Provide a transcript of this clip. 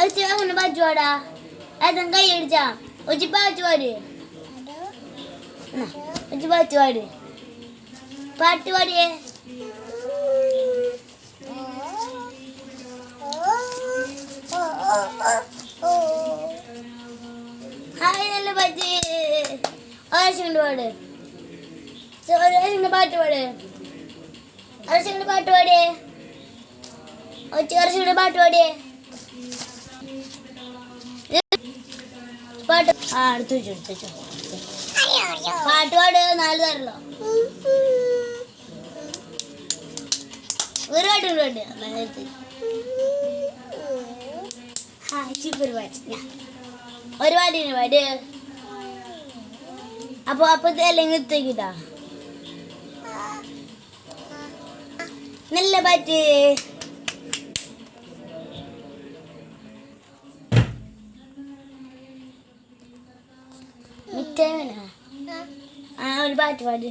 അങ്ങനെ പാച്ചുപാടാ അതും കൈ അടിച്ചാ ഒച്ചി പാച്ചുപാട് ഒച്ചി പാച്ചുപാട് പാട്ട് പാടിയേ ഹായ് നല്ല പറ്റി ആവശ്യമുണ്ട് പാട് പാട്ട് പാട് ആവശ്യമുണ്ട് പാട്ട് പാടിയേ ഒച്ച ആവശ്യമുണ്ട് പാട്ട് പാടിയേ പാട്ട് ആ എടുത്തു വെച്ചു പാട്ട് പാട് 4 തരല്ലോ ഒരു പാട്ടുണ്ട് ഒരു പാട്ടിന് പാട് അപ്പൊ അല്ലെങ്കിൽ എത്തിക്കിട്ടാ നല്ല പാട്ട് മിഠായി വേണോ ആ ഒരു പാട്ട് പാട്